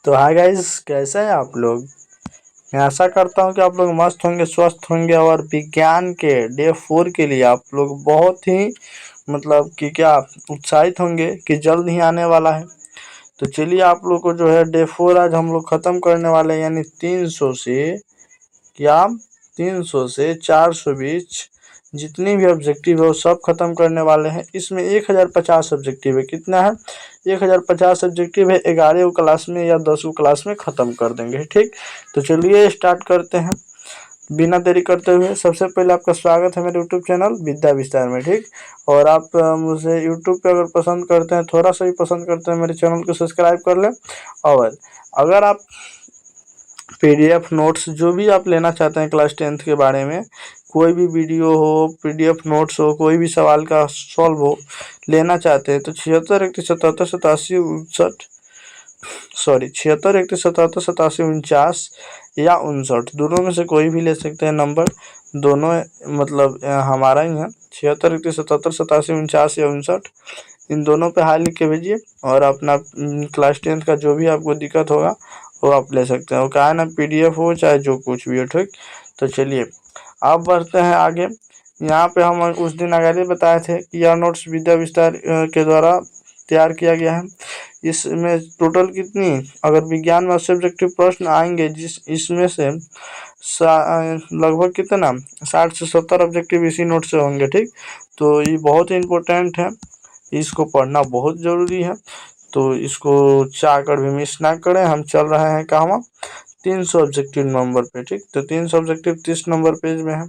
तो hi guys, कैसे हैं आप लोग। मैं आशा करता हूं कि आप लोग मस्त होंगे, स्वस्थ होंगे और विज्ञान के डे 4 के लिए आप लोग बहुत ही मतलब कि क्या उत्साहित होंगे कि जल्द ही आने वाला है। तो चलिए आप लोग को जो है डे 4 आज हम लोग ख़त्म करने वाले हैं, यानी 300 से क्या 300 से 420 जितनी भी ऑब्जेक्टिव है वो सब खत्म करने वाले हैं। इसमें 1050 ऑब्जेक्टिव है। कितना है? 1050 ऑब्जेक्टिव है। 11 क्लास में या 10 क्लास में ख़त्म कर देंगे। ठीक, तो चलिए स्टार्ट करते हैं बिना देरी करते हुए। सबसे पहले आपका स्वागत है मेरे यूट्यूब चैनल विद्या विस्तार में। ठीक, और आप मुझे यूट्यूब पे अगर पसंद करते हैं, थोड़ा सा भी पसंद करते हैं, मेरे चैनल को सब्सक्राइब कर लें। और अगर आप पीडीएफ नोट्स जो भी आप लेना चाहते हैं क्लास 10th के बारे में, कोई भी वीडियो हो, पीडीएफ नोट्स हो, कोई भी सवाल का सॉल्व हो, लेना चाहते हैं तो 76 31 77 87 76 31 77 87 49 या 59 दोनों में से कोई भी ले सकते हैं नंबर। दोनों मतलब हमारा ही है। 76 31 77 87 49 या 59, इन दोनों पे हाई लिख के भेजिए और अपना क्लास 10th का जो भी आपको दिक्कत होगा वो आप ले सकते हैं। वो क्या है ना, पीडीएफ हो चाहे जो कुछ भी हो। ठीक, तो चलिए अब बढ़ते हैं आगे। यहाँ पे हम उस दिन आगे बताए थे कि यह नोट्स विद्या विस्तार के द्वारा तैयार किया गया है। इसमें टोटल कितनी, अगर विज्ञान में सब्जेक्टिव प्रश्न आएंगे जिस इसमें से लगभग कितना 60 से 70 ऑब्जेक्टिव इसी नोट से होंगे। ठीक, तो ये बहुत ही इम्पोर्टेंट है, इसको पढ़ना बहुत ज़रूरी है। तो इसको चाह कर भी मिस ना करें। हम चल रहे हैं कहाँ, 300 ऑब्जेक्टिव नंबर पे। ठीक, तो 300 ऑब्जेक्टिव 30 नंबर पेज में है।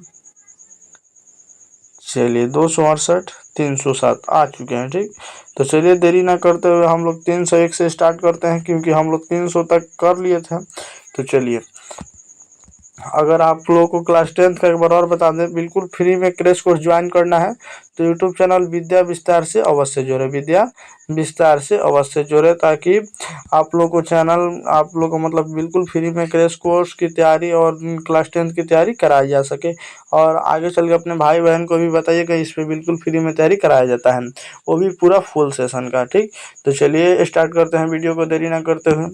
चलिए 268 307 आ चुके हैं। ठीक, तो चलिए देरी ना करते हुए हम लोग 301 से स्टार्ट करते हैं, क्योंकि हम लोग 300 तक कर लिए थे। तो चलिए, अगर आप लोगों को क्लास 10th का एक बार और बता दें, बिल्कुल फ्री में क्रैश कोर्स ज्वाइन करना है तो यूट्यूब चैनल विद्या विस्तार से अवश्य जुड़े, विद्या विस्तार से अवश्य जुड़े, ताकि आप लोग को चैनल आप लोग को मतलब बिल्कुल फ्री में क्रैश कोर्स की तैयारी और क्लास 10th की तैयारी कराई जा सके। और आगे चल के अपने भाई बहन को भी बताइएगा, इस पर बिल्कुल फ्री में तैयारी कराया जाता है, वो भी पूरा फुल सेशन का। ठीक, तो चलिए स्टार्ट करते हैं वीडियो को देरी ना करते हुए।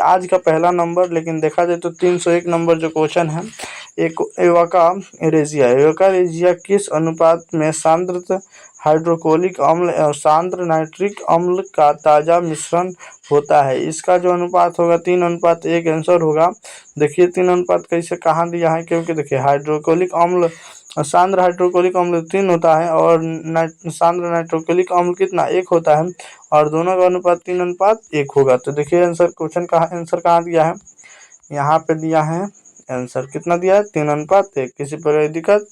आज का पहला नंबर, लेकिन देखा जाए तो 301 नंबर जो क्वेश्चन है, एक एवोका रेजिया किस अनुपात में सांद्र हाइड्रोक्लोरिक अम्ल एवं सांद्र नाइट्रिक अम्ल का ताज़ा मिश्रण होता है। इसका जो अनुपात होगा 3:1 आंसर होगा। देखिए 3 अनुपात कैसे कहाँ दिया है, क्योंकि देखिए हाइड्रोक्लोरिक अम्ल सांद्र हाइड्रोक्लोरिक अम्ल 3 होता है और सांद्र नाइट्रोक्लोरिक अम्ल कितना 1 होता है, और दोनों का अनुपात 3:1 होगा। तो देखिए आंसर क्वेश्चन का आंसर कहाँ दिया है, यहाँ पे दिया है। आंसर कितना दिया है, 3:1। किसी पर कोई दिक्कत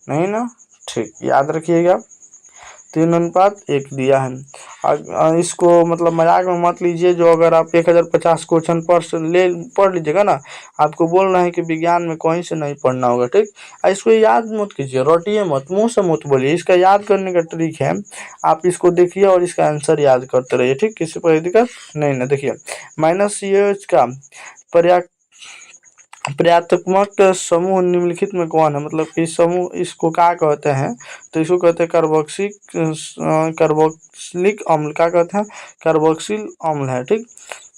नहीं ना। ठीक, याद रखिएगा 3:1 दिया है। इसको मतलब मजाक में मत लीजिए। जो अगर आप 1050 क्वेश्चन पढ़ लीजिएगा ना, आपको बोलना है कि विज्ञान में कहीं से नहीं पढ़ना होगा। ठीक, इसको याद मत कीजिए, रटिए मत, मुंह से मत बोलिए। इसका याद करने का ट्रिक है, आप इसको देखिए और इसका आंसर याद करते रहिए। ठीक, किसी पर दिक्कत नहीं ना। देखिए -CH का पर्यात्मक समूह निम्नलिखित में कौन है, मतलब इस समूह इसको क्या कहते हैं, तो इसको कहते हैं कार्बोक्सिलिक अम्ल। क्या कहते हैं, कार्बोक्सिल अम्ल है। ठीक,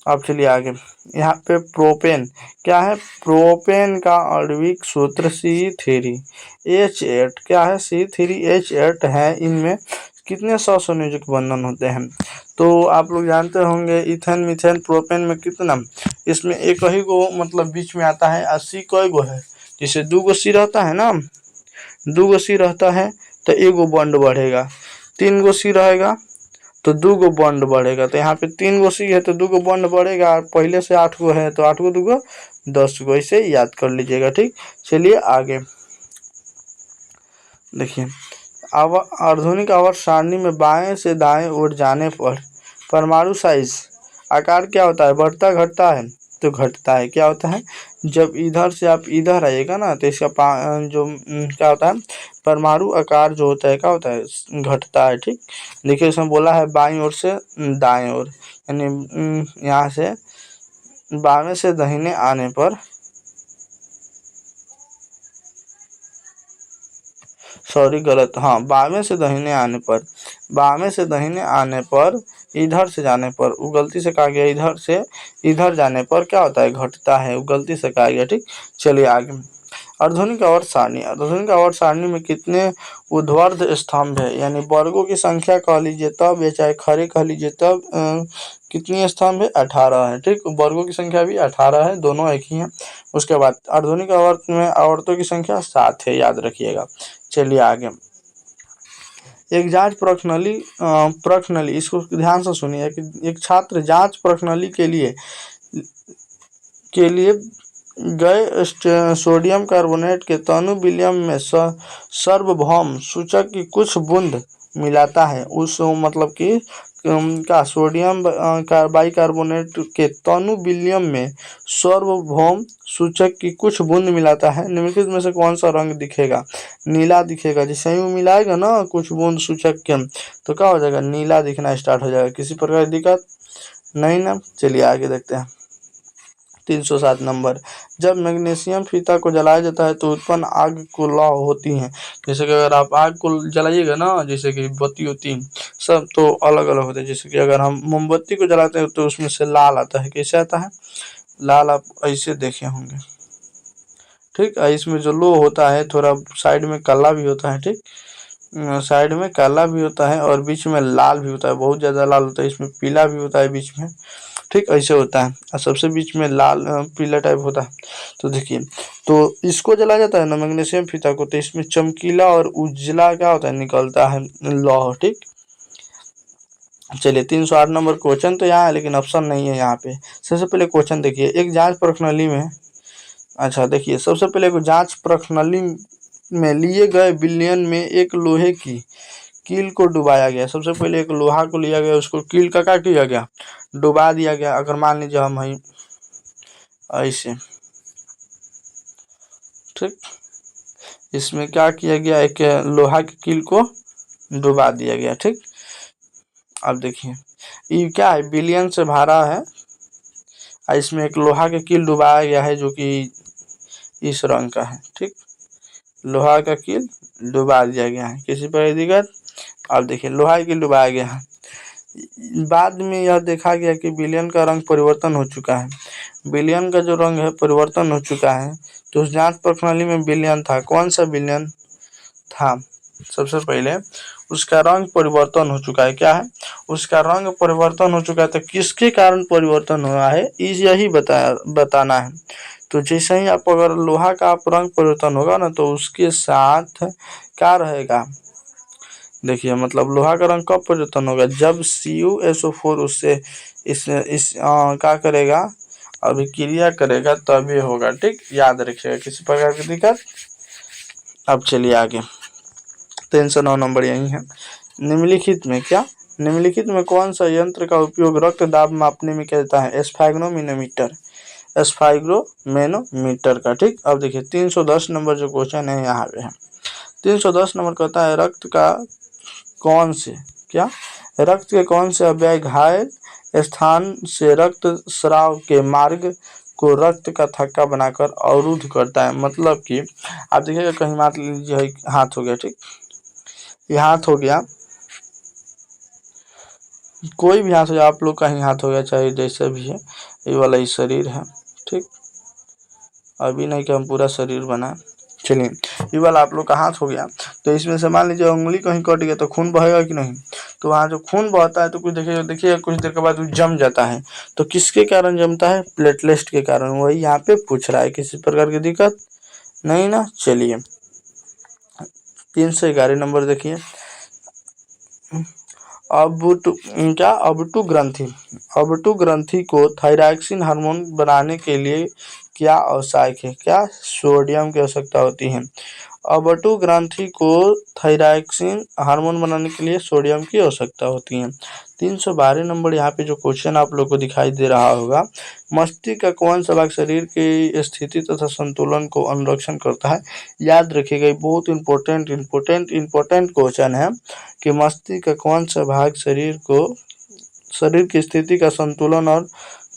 अब चलिए आगे। यहाँ पे प्रोपेन क्या है, प्रोपेन का आणविक सूत्र C3H8 क्या है, C3H8 है। इनमें कितने सहसंयोजक बंधन होते हैं, तो आप लोग जानते होंगे इथेन मीथेन प्रोपेन में कितना, इसमें एक ही को मतलब बीच में आता है। 80 कई गो है, जैसे 2 गो सी रहता है ना, 2 गो सी रहता है तो 1 गो बॉन्ड बढ़ेगा, 3 गो सी रहेगा तो 2 गो बॉन्ड बढ़ेगा। तो यहाँ पे 3 गो सी है तो 2 गो बॉन्ड बढ़ेगा, और पहले से 8 गो है तो 8 गो 2 गो 10 गो, इसे याद कर लीजिएगा। ठीक, चलिए आगे देखिए। आधुनिक आवर्त सारणी में बाएं से दाएं ओर जाने पर परमाणु साइज आकार क्या होता है, बढ़ता घटता है, तो घटता है। क्या होता है, जब इधर से आप इधर आइएगा ना तो इसका क्या होता है, परमाणु आकार जो होता है क्या होता है, घटता है। ठीक, देखिए इसमें बोला है बाईं ओर से दाएं ओर, यानी यहाँ से बाएं से दाहिने आने पर, सॉरी गलत, हाँ बावें से दाहिने आने पर, बावें से दाहिने आने पर इधर से जाने पर, वो गलती से कहा गया इधर से इधर जाने पर क्या होता है, घटता है, वो गलती से कहा गया। ठीक, चलिए आगे। आधुनिक आवर्त सारणी, आधुनिक आवर्त सारणी में कितने ऊर्ध्वाधर स्तंभ है, यानी वर्गों की संख्या कह लीजिए तब, या चाहे खड़े कह लीजिए तब, कितनी स्तंभ है, 18 है। ठीक, वर्गों की संख्या भी 18 है, दोनों एक ही हैं। उसके बाद आधुनिक आवर्त में आवर्तों की संख्या 7 है, याद रखिएगा। चलिए आगे। एक जांच प्रश्नाली इसको ध्यान से सुनिए कि एक छात्र जांच प्रश्नाली के लिए गए सोडियम कार्बोनेट के तनु विलयन में सार्वभौम सूचक की कुछ बूंद मिलाता है। उस मतलब कि का सोडियम बाइकार्बोनेट के तनु विलयन में सार्वभौम सूचक की कुछ बूंद मिलाता है। निम्नलिखित में से कौन सा रंग दिखेगा, नीला दिखेगा। जैसे ही वो मिलाएगा ना कुछ बूंद सूचक के, तो क्या हो जाएगा, नीला दिखना स्टार्ट हो जाएगा। किसी प्रकार की दिक्कत नहीं ना। चलिए आगे देखते हैं। 307 नंबर, जब मैग्नीशियम फीता को जलाया जाता है तो उत्पन्न आग को लौ होती है। जैसे कि अगर आप आग को जलाइएगा ना, जैसे कि बत्ती होती है सब तो अलग अलग होते हैं। जैसे कि अगर हम मोमबत्ती को जलाते हैं तो उसमें से लाल आता है। कैसे आता है, लाल, आप ऐसे देखे होंगे। ठीक, इसमें जो लो होता है थोड़ा साइड में काला भी होता है। ठीक, साइड में काला भी होता है और बीच में लाल भी होता है, बहुत ज़्यादा लाल होता है। इसमें पीला भी होता है बीच में। ठीक, ऐसे होता है और सबसे बीच में लाल पीला टाइप होता है। तो देखिए, तो इसको जला जाता है ना मैग्नीशियम फीता को, तो इसमें चमकीला और उजला क्या होता है, निकलता है लौह। ठीक, चलिए 308 नंबर क्वेश्चन तो यहाँ है लेकिन ऑप्शन नहीं है यहाँ पे। सबसे पहले क्वेश्चन देखिए, एक जांच प्रश्नाली में, अच्छा देखिए, सबसे पहले जांच प्रश्नाली में लिए गए विलयन में एक लोहे की कील को डुबाया गया। सबसे पहले एक लोहा को लिया गया, उसको कील का क्या किया गया, डुबा दिया गया। अगर मान लीजिए हम ऐसे, ठीक, इसमें क्या किया गया, एक लोहा की कील को डुबा दिया गया। ठीक, अब देखिए ये क्या है, विलयन से भरा है, इसमें एक लोहा की कील डुबाया गया है जो कि इस रंग का है। ठीक, लोहा का कील डुबा दिया गया है, किसी पर दिक्कत। अब देखिए लोहा की कील डुबाया गया है। बाद में यह देखा गया कि विलयन का रंग परिवर्तन हो चुका है। विलयन का जो रंग है परिवर्तन हो चुका है। तो उस जांच प्रणाली में विलयन था, कौन सा विलयन था, सबसे पहले उसका रंग परिवर्तन हो चुका है। क्या है, उसका रंग परिवर्तन हो चुका है। तो किसके कारण परिवर्तन हुआ है यही बताना है। तो जैसे ही आप अगर लोहा का आप रंग परिवर्तन होगा ना, तो उसके साथ क्या रहेगा, देखिए मतलब लोहा का रंग कब परिवर्तन होगा, जब CuSO4 उससे इस क्या करेगा, अभिक्रिया करेगा तभी होगा। ठीक, याद रखिएगा, किसी प्रकार की दिक्कत। अब चलिए आगे, 309 नंबर यही है। निम्नलिखित में क्या, निम्नलिखित में कौन सा यंत्र का उपयोग रक्त दाब मापने में किया जाता है, स्फाइग्नोमीटर का। ठीक, अब देखिए 310 नंबर जो क्वेश्चन है यहाँ पे है। 310 नंबर कहता है, रक्त के कौन से अवयव घायल स्थान से रक्त स्राव के मार्ग को रक्त का थक्का बनाकर अवरुद्ध करता है। मतलब कि आप देखिएगा, कहीं मान लीजिए हाथ हो गया। ठीक, ये हाथ हो गया, कोई भी हाथ हो जाए, आप लोग का ही हाथ हो गया, चाहे जैसे भी है, ये वाला ही शरीर है। ठीक, अभी नहीं कि हम पूरा शरीर बना, चलिए ये वाला आप लोग का हाथ हो गया। तो इसमें से मान लीजिए उंगली कहीं कट गया तो खून बहेगा कि नहीं, तो वहाँ जो खून बहता है तो कुछ देखिए कुछ देर के बाद वो जम जाता है। तो किसके कारण जमता है, प्लेटलेट के कारण। वही यहाँ पे पूछ रहा है, किसी प्रकार की दिक्कत नहीं ना। चलिए 311 नंबर देखिए, अबटू ग्रंथि को थायरॉक्सिन हार्मोन बनाने के लिए क्या आवश्यक है, क्या सोडियम की आवश्यकता होती है। अबटू ग्रंथि को थायरॉक्सिन हार्मोन बनाने के लिए सोडियम की आवश्यकता होती है। 312 नंबर यहाँ पे जो क्वेश्चन आप लोग को दिखाई दे रहा होगा, मस्तिष्क का कौन सा भाग शरीर की स्थिति तथा संतुलन को अनुरक्षण करता है। याद रखिएगा, बहुत इंपॉर्टेंट क्वेश्चन है कि मस्तिष्क का कौन सा भाग शरीर की स्थिति का संतुलन और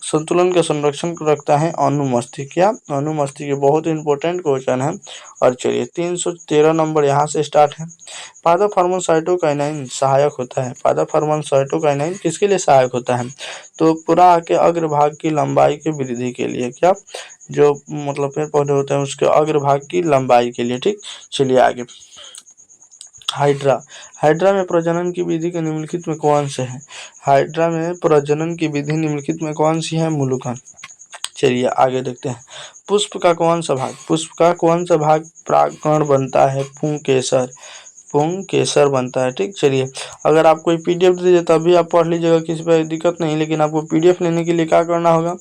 संतुलन का संरक्षण रखता है अनुमस्तिष्क। क्या अनुमस्तिष्क बहुत इंपॉर्टेंट क्वेश्चन है। और चलिए 313 नंबर यहाँ से स्टार्ट है। पादप हार्मोन साइटोकाइनिन सहायक होता है। पादप हार्मोन साइटोकाइनिन किसके लिए सहायक होता है? तो पुरा के अग्रभाग की लंबाई की वृद्धि के लिए। क्या जो मतलब पेड़ पौधे होते हैं उसके अग्रभाग की लंबाई के लिए। ठीक, चलिए आगे। हाइड्रा। हाइड्रा में प्रजनन की विधि के निम्नलिखित में कौन से है? हाइड्रा में प्रजनन की विधि निम्नलिखित में कौन सी है? मुलुकन। चलिए आगे देखते हैं। पुष्प का कौन सा भाग? पुष्प का कौन सा भाग परागकण बनता है? पुंकेसर। पुंकेसर बनता है। ठीक, चलिए अगर आप कोई पीडीएफ दीजिए तभी आप पढ़ लीजिएगा, किसी पर दिक्कत नहीं। लेकिन आपको पीडीएफ लेने के लिए क्या करना होगा?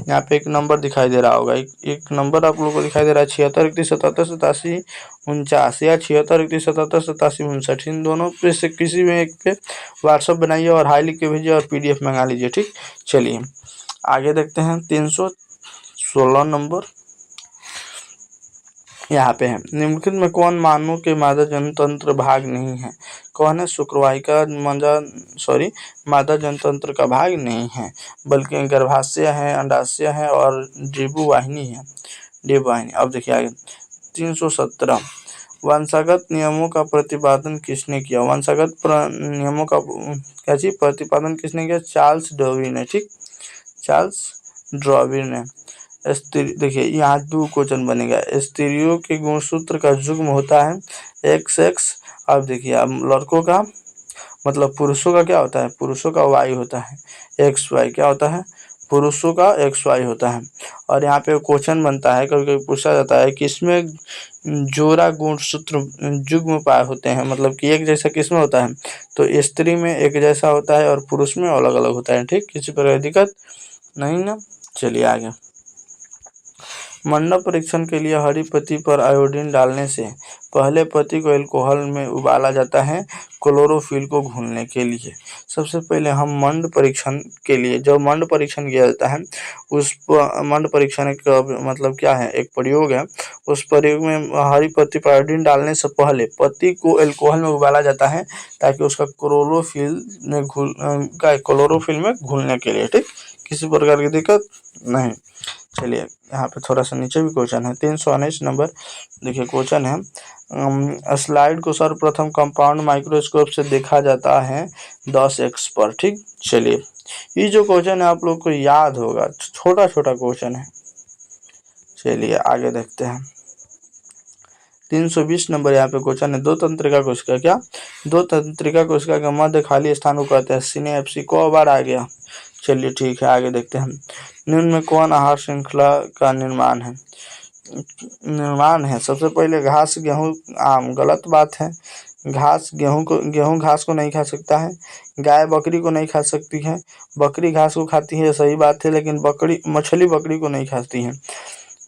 यहाँ पे एक नंबर दिखाई दे रहा होगा, एक नंबर आप लोगों को दिखाई दे रहा है 76 31 77 87 या 76 31 77 87 इन दोनों पे से किसी में एक पे व्हाट्सअप बनाइए और हाई लिख के भेजिए और पीडीएफ मंगा लीजिए। ठीक, चलिए आगे देखते हैं। 316 नंबर यहाँ पे है। निम्नलिखित में कौन मानव के मादा जनतंत्र भाग नहीं है? कौन है? शुक्रवाहिका मादा जनतंत्र का भाग नहीं है, बल्कि गर्भाशय है, अंडाशय है और डिंबवाहिनी है। डिंबवाहिनी। अब देखिए आगे 317 वंशागत नियमों का प्रतिपादन किसने किया? वंशागत नियमों का क्या चीज प्रतिपादन किसने किया? चार्ल्स डार्विन ने। ठीक, चार्ल्स डार्विन ने। देखिए यहाँ 2 क्वेश्चन बनेगा। स्त्रियों के गुणसूत्र का युग्म होता है XX। अब देखिए अब लड़कों का मतलब पुरुषों का क्या होता है? पुरुषों का Y होता है XY। क्या होता है? पुरुषों का XY होता है। और यहाँ पे क्वेश्चन बनता है, कभी कभी पूछा जाता है कि इसमें जोड़ा गुणसूत्र युग्म पाए होते हैं, मतलब कि एक जैसा किसमें होता है? तो स्त्री में एक जैसा होता है और पुरुष में अलग अलग होता है। ठीक, किसी प्रकार की दिक्कत नहीं ना। चलिए आगे। मंडप परीक्षण के लिए हरी पत्ती पर आयोडीन डालने से पहले पत्ती को अल्कोहल में उबाला जाता है क्लोरोफिल को घुलने के लिए। सबसे पहले हम मंड परीक्षण के लिए जब मंड परीक्षण किया जाता है, उस मंड परीक्षण का मतलब क्या है? एक प्रयोग है। उस प्रयोग में हरी पत्ती पर आयोडीन डालने से पहले पत्ती को अल्कोहल में उबाला जाता है ताकि उसका क्लोरोफिल में घुलने के लिए। ठीक, किसी प्रकार की दिक्कत नहीं। चलिए यहाँ पे थोड़ा सा नीचे भी क्वेश्चन है। 319 नंबर देखिए क्वेश्चन है। स्लाइड को सर्वप्रथम कंपाउंड माइक्रोस्कोप से देखा जाता है 10x पर। ठीक, चलिए ये जो क्वेश्चन है आप लोग को याद होगा, छोटा छोटा क्वेश्चन है। चलिए आगे देखते हैं। 320 नंबर यहाँ पे क्वेश्चन है। 2 तंत्रिका कोशिका। क्या 2 तंत्रिका कोशिका के मध्य खाली स्थान को कहते हैं सिनेप्स। को बार आ गया। चलिए ठीक है आगे देखते हैं। निम्न में कौन आहार श्रृंखला का निर्माण है? सबसे पहले घास गेहूं आम। गलत बात है। गेहूं घास को नहीं खा सकता है। गाय बकरी को नहीं खा सकती है। बकरी घास को खाती है, सही बात है, लेकिन मछली बकरी को नहीं खाती है।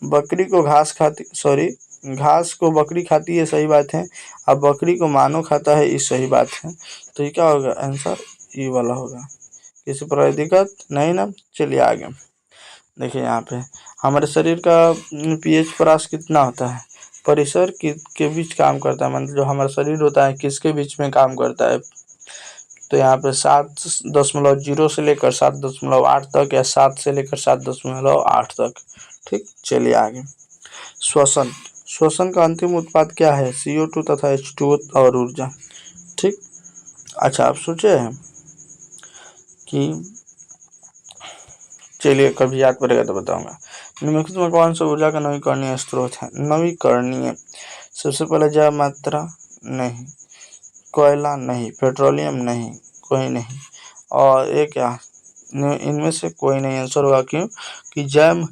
बकरी को घास को बकरी खाती है, सही बात है। अब बकरी को मानव खाता है, ये सही बात है। तो ये क्या होगा? आंसर ये वाला होगा। किसी प्रकार की दिक्कत नहीं ना। चलिए आगे देखिए। यहाँ पे हमारे शरीर का pH परास कितना होता है? परिसर के बीच काम करता है, मतलब जो हमारा शरीर होता है किसके बीच में काम करता है? तो यहाँ पे 7.0 से लेकर 7.8 तक, या 7 से लेकर 7.8 तक। ठीक, चलिए आगे। श्वसन का अंतिम उत्पाद क्या है? CO2 तथा H2O और ऊर्जा। ठीक, अच्छा आप सोचे हैं कि चलिए कभी याद पड़ेगा तो बताऊंगा। निम्नलिखित में कौन सा ऊर्जा का नवीकरणीय स्रोत है? नवीकरणीय सबसे पहले जैव मात्रा नहीं, कोयला नहीं, पेट्रोलियम नहीं, कोई नहीं, और एक क्या इनमें से कोई नहीं आंसर होगा। क्यों कि जैव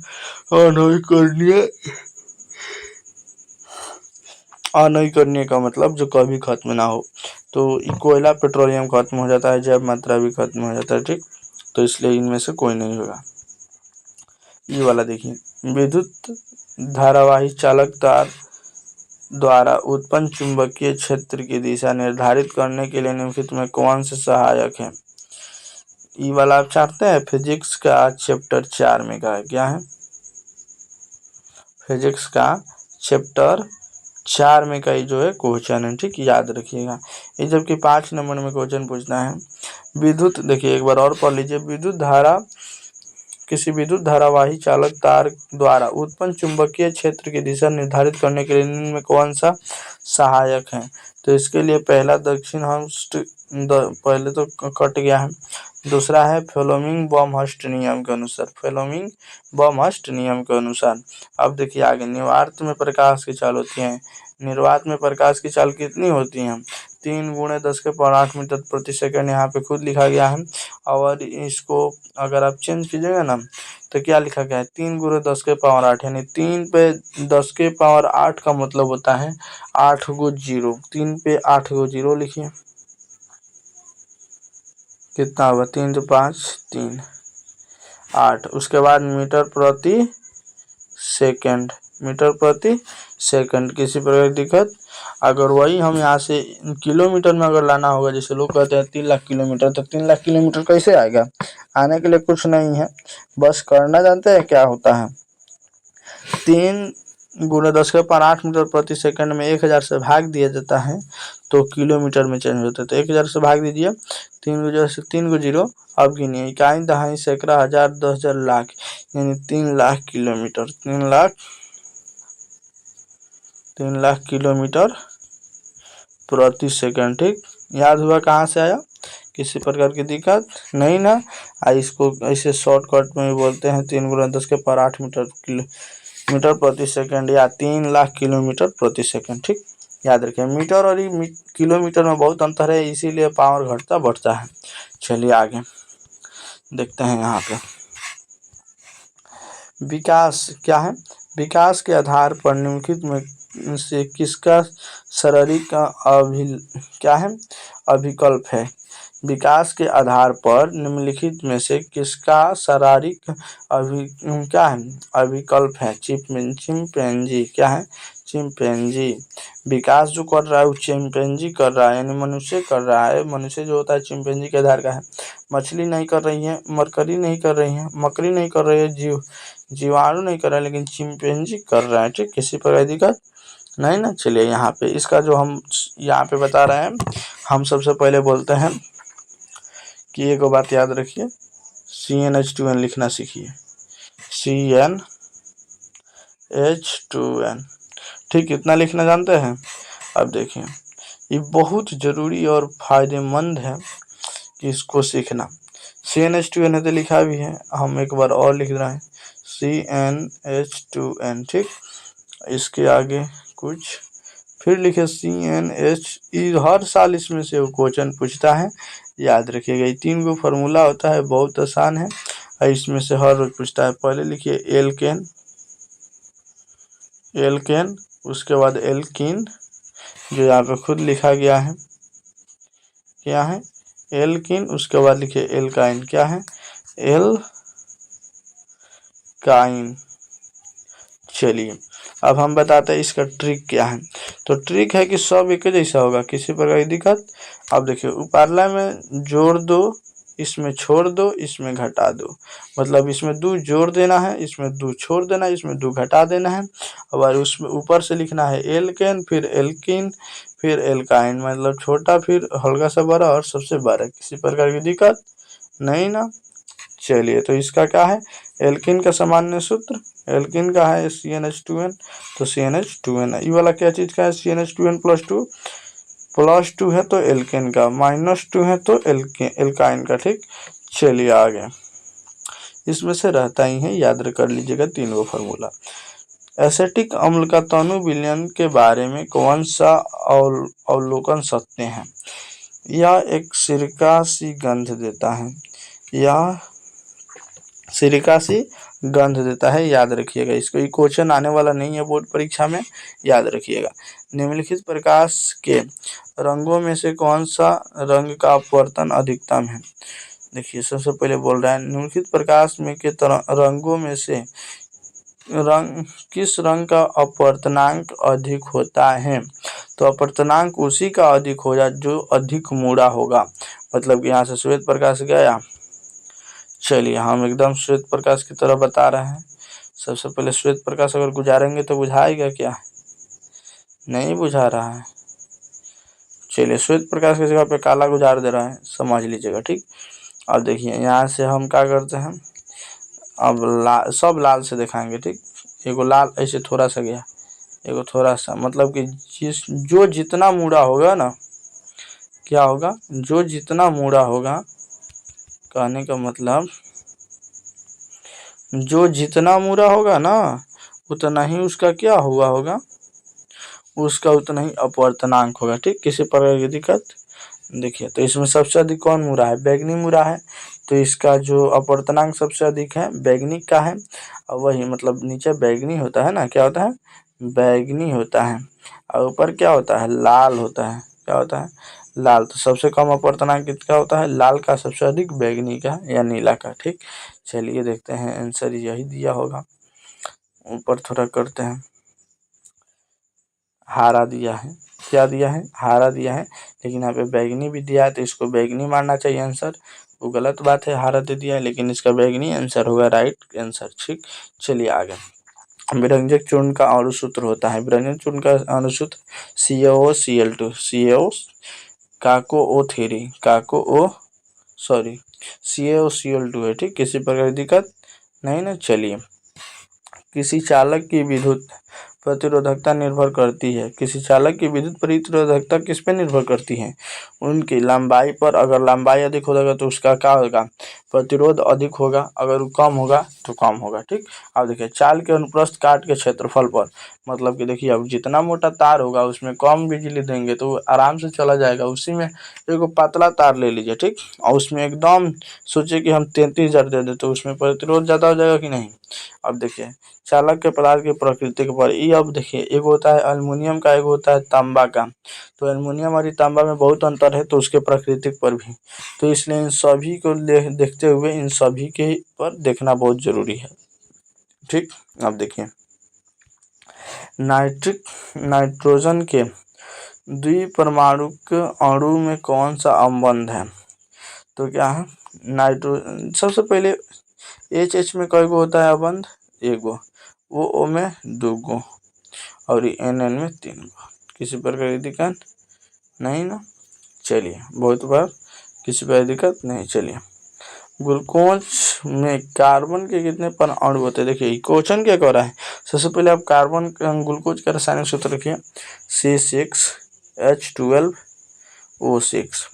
अनवीकरणीय का मतलब जो कभी खत्म ना हो। तो कोयला पेट्रोलियम खत्म हो जाता है, जैव मात्रा भी खत्म हो जाता है। ठीक, तो इसलिए इनमें से कोई नहीं होगा। ये वाला देखिए। विद्युत धारावाही चालक तार द्वारा उत्पन्न चुंबकीय क्षेत्र की दिशा निर्धारित करने के लिए निम्नलिखित में कौन से सहायक है? ये वाला आप चाहते हैं फिजिक्स का चैप्टर 4 में का है। क्या है? फिजिक्स का चैप्टर 4 में का जो है क्वेश्चन है। ठीक, याद रखिएगा। ये जबकि 5 नंबर में क्वेश्चन पूछना है। विद्युत देखिए एक बार और पढ़ लीजिए। विद्युत धारा किसी विद्युत धारावाही चालक तार द्वारा उत्पन्न चुंबकीय क्षेत्र की दिशा निर्धारित करने के लिए निम्न में कौन सा सहायक है? तो इसके लिए पहला दक्षिण हस्त पहले तो कट गया है। दूसरा है फ्लेमिंग बॉम्हर्स्ट नियम के अनुसार, फ्लेमिंग बॉम्हर्स्ट नियम के अनुसार। अब देखिए आगे, निर्वात में प्रकाश की चाल होती है। निर्वात में प्रकाश की चाल कितनी होती है? 3 × 10⁸ मीटर प्रति सेकंड यहाँ पे खुद लिखा गया है। और इसको अगर आप चेंज कीजिएगा ना तो क्या लिखा गया है? 3 × 10⁸, यानी 3 पे 10⁸ का मतलब होता है 8 गो जीरो। 3 पे 8 गो जीरो लिखिए, कितना होगा? 3 × 5 3 8। उसके बाद मीटर प्रति सेकंड, मीटर प्रति सेकंड। किसी प्रकार की दिक्कत? अगर वही हम यहाँ से किलोमीटर में अगर लाना होगा, जैसे लोग कहते हैं 3 लाख किलोमीटर, तो 3 लाख किलोमीटर कैसे आएगा? आने के लिए कुछ नहीं है, बस करना जानते हैं क्या होता है? 3 × 10⁸ मीटर प्रति सेकंड में 1000 से भाग दिया जाता है तो किलोमीटर में चेंज होता है। तो 1000 से भाग दीजिए, 3 गो जीरो। अब गिनिए, इकाई, दहाई, सैकड़ा, हजार, 10,000, लाख, यानी 3 लाख किलोमीटर। 3 लाख किलोमीटर प्रति सेकंड। ठीक, याद हुआ? कहाँ से आया? किसी प्रकार की दिक्कत नहीं ना? इसको ऐसे शॉर्टकट में भी बोलते हैं 3 × 10⁸ मीटर प्रति सेकंड, या 3 लाख किलोमीटर प्रति सेकंड। ठीक, याद रखिए, मीटर और किलोमीटर में बहुत अंतर है, इसीलिए पावर घटता बढ़ता है। चलिए आगे देखते हैं। यहाँ पे विकास क्या है? विकास के आधार पर निम्नलिखित में से किसका शारीरिक क्या है? अभिकल्प है। विकास के आधार पर निम्नलिखित में से किसका शारीरिक क्या है? अभिकल्प है। चिंपैंजी। क्या है? चिंपैंजी। विकास जो कर रहा है वो चिंपैंजी कर रहा है, यानी मनुष्य कर रहा है। मनुष्य जो होता है चिंपैंजी के आधार का है। मछली नहीं कर रही है, मरकरी नहीं कर रही है, मकड़ी नहीं कर रही है, जीवाणु नहीं कर रहा है, लेकिन चिंपैंजी कर रहा है। ठीक, किसी प्रकार की दिक्कत नहीं ना? चलिए यहाँ पे इसका जो हम यहाँ पे बता रहे हैं, हम सबसे पहले बोलते हैं कि एक बात याद रखिए, CnH2n लिखना सीखिए। CnH2n। ठीक, कितना लिखना जानते हैं? अब देखिए, ये बहुत ज़रूरी और फायदेमंद है कि इसको सीखना। CnH2n है तो लिखा भी है, हम एक बार और लिख रहे हैं CnH2n। ठीक, इसके आगे कुछ फिर लिखे CnH। हर साल इसमें से वो क्वेश्चन पूछता है, याद रखिएगा। ये 3 गो फार्मूला होता है, बहुत आसान है, और इसमें से हर रोज पूछता है। पहले लिखिए एल्केन, एल्केन, उसके बाद एल्कीन, जो यहाँ पे खुद लिखा गया है। क्या है? एल्कीन। उसके बाद लिखिए एल्काइन। क्या है? एल्काइन। चलिए अब हम बताते हैं इसका ट्रिक क्या है। तो ट्रिक है कि सब एक जैसा होगा, किसी प्रकार की दिक्कत? अब देखिए, ऊपरला में जोड़ दो, इसमें छोड़ दो, इसमें घटा दो। मतलब इसमें 2 जोड़ देना है, इसमें 2 छोड़ देना है, इसमें 2 घटा देना है। और उसमें ऊपर से लिखना है एल्केन, फिर एल्कीन, फिर एल्काइन। मतलब छोटा, फिर हल्का सा बड़ा, और सबसे बड़ा। किसी प्रकार की दिक्कत नहीं ना? चलिए, तो इसका क्या है? एल्कीन का सामान्य सूत्र, एल्कीन का है CnH2n, तो CnH2n। ये वाला क्या चीज़ का है? CnH2n +2 है तो एल्केन का, -2 है तो एल्काइन का। ठीक, चलिए आगे, इसमें से रहता ही है, याद कर लीजिएगा 3 गो फार्मूला। एसिटिक अम्ल का तनु विलयन के बारे में कौन सा अवलोकन सत्य है? यह एक सिरका सी गंध देता है, यह सिरका सी गंध देता है। याद रखिएगा इसको, ये क्वेश्चन आने वाला नहीं है बोर्ड परीक्षा में, याद रखिएगा। निम्नलिखित प्रकाश के रंगों में से कौन सा रंग का अपवर्तन अधिकतम है? देखिए, सबसे पहले बोल रहा है निम्नलिखित प्रकाश में के रंगों में से किस रंग का अपवर्तनांक अधिक होता है? तो अपवर्तनांक उसी का अधिक होगा जो अधिक मूड़ा होगा। मतलब कि यहाँ से श्वेत प्रकाश गया। चलिए, हम एकदम श्वेत प्रकाश की तरह बता रहे हैं। सबसे पहले श्वेत प्रकाश अगर गुजारेंगे तो बुझाएगा क्या? नहीं बुझा रहा है। चलिए, श्वेत प्रकाश की जगह पे काला गुजार दे रहा है, समझ लीजिएगा। ठीक, अब देखिए यहाँ से हम क्या करते हैं, अब सब लाल से दिखाएंगे, ठीक। एगो लाल ऐसे थोड़ा सा गया, एगो थोड़ा सा, मतलब कि जो जितना मुड़ा होगा ना, क्या होगा, जो जितना मुड़ा होगा, कहने का मतलब जो जितना मुड़ा होगा ना, उतना ही उसका क्या हुआ होगा, उसका उतना ही अपवर्तनांक होगा, ठीक। किसी प्रकार की दिक्कत, देखिए तो इसमें सबसे अधिक कौन मुड़ा है, बैगनी मुड़ा है, तो इसका जो अपवर्तनांक सबसे अधिक है बैगनी का है। और वही मतलब नीचे बैगनी होता है ना, क्या होता है, बैगनी होता है, और ऊपर क्या होता है, लाल होता है, क्या होता है, लाल। तो सबसे कम अपवर्तनांक किसका होता है, लाल का, सबसे अधिक बैगनी का या नीला का, ठीक। चलिए देखते हैं आंसर यही दिया होगा। ऊपर थोड़ा करते हैं, हरा दिया है, क्या दिया है, हरा दिया है, लेकिन यहाँ पे बैगनी भी दिया है, तो इसको बैगनी मानना चाहिए आंसर। वो गलत बात है, हरा दे दिया है, लेकिन इसका बैगनी आंसर होगा, राइट आंसर, ठीक। चलिए आगे। विरंजक चूर्ण का अणुसूत्र होता है, विरंजक चूर्ण का अणुसूत्र CaOCl2, CaO काको O3, काको O सॉरी CaOCl2 है, ठीक। किसी प्रकार की दिक्कत नहीं ना। चलिए, किसी चालक की विद्युत प्रतिरोधकता निर्भर करती है, किसी चालक की विद्युत प्रतिरोधकता किस पे निर्भर करती है, उनकी लंबाई पर। अगर लंबाई अधिक होगा तो उसका क्या होगा, प्रतिरोध अधिक होगा, अगर वो कम होगा तो कम होगा, ठीक। अब देखिए, चाल के अनुप्रस्थ काट के क्षेत्रफल पर, मतलब कि देखिए अब जितना मोटा तार होगा उसमें कम बिजली देंगे तो आराम से चला जाएगा। उसी में एक पतला तार ले लीजिए, ठीक, और उसमें एकदम सोचिए कि हम 33,000 दे दें, तो उसमें प्रतिरोध ज़्यादा हो जाएगा कि नहीं। अब देखिए, चालक के पदार्थ की प्रकृति के पर ये, अब देखिए एक होता है अल्युमिनियम का, एक होता है तांबा का। तो अल्युमिनियम और तांबा में बहुत अंतर है, तो उसके प्राकृतिक पर भी। तो इसलिए इन सभी को देखते हुए इन सभी के पर देखना बहुत जरूरी है, ठीक। अब देखिए, नाइट्रोजन के द्विपरमाणुक अणु में कौन सा अम्बंध है, तो क्या है, नाइट्रोजन सबसे पहले H में कई गो होता है अबंध, एक गो, वो O में 2 गो, और NN में 3 गो। किसी प्रकार की दिक्कत नहीं ना। चलिए, बहुत बार किसी प्रकार की दिक्कत नहीं। चलिए, ग्लूकोज में कार्बन के कितने परमाणु अणु होते हैं, देखिए क्वेश्चन क्या कर रहा है। सबसे पहले आप कार्बन ग्लूकोज का रासायनिक सूत्र रखिए, C6H12O6।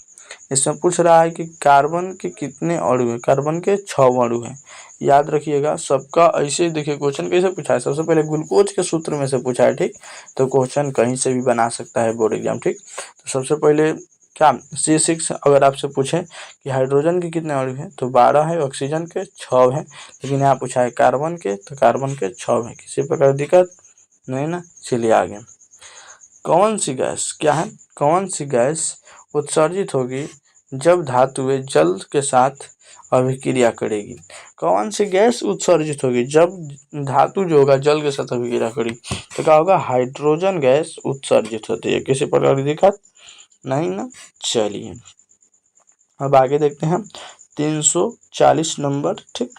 इसमें पूछ रहा है कि कार्बन के कितने अणु हैं, कार्बन के 6 अणु हैं। याद रखिएगा सबका ऐसे ही। देखिए क्वेश्चन कैसे पूछा है, सबसे पहले ग्लूकोज के सूत्र में से पूछा है, ठीक। तो क्वेश्चन कहीं से भी बना सकता है बोर्ड एग्जाम, ठीक। तो सबसे पहले क्या, C6 अगर आपसे पूछे कि हाइड्रोजन के कितने अणु हैं, तो 12 है, ऑक्सीजन के 6 हैं, लेकिन यहाँ पूछा है कार्बन के, तो कार्बन के 6 हैं। किसी प्रकार दिक्कत नहीं ना। चलिए आगे, कौन सी गैस, क्या है, कौन सी गैस उत्सर्जित होगी जब धातुएं जल के साथ अभिक्रिया करेगी, कौन सी गैस उत्सर्जित होगी जब धातु जो होगा जल के साथ अभिक्रिया करेगी, तो क्या होगा, हाइड्रोजन गैस उत्सर्जित होती है। किसी प्रकार की दिक्कत नहीं ना। चलिए, अब आगे देखते हैं 340 नंबर, ठीक,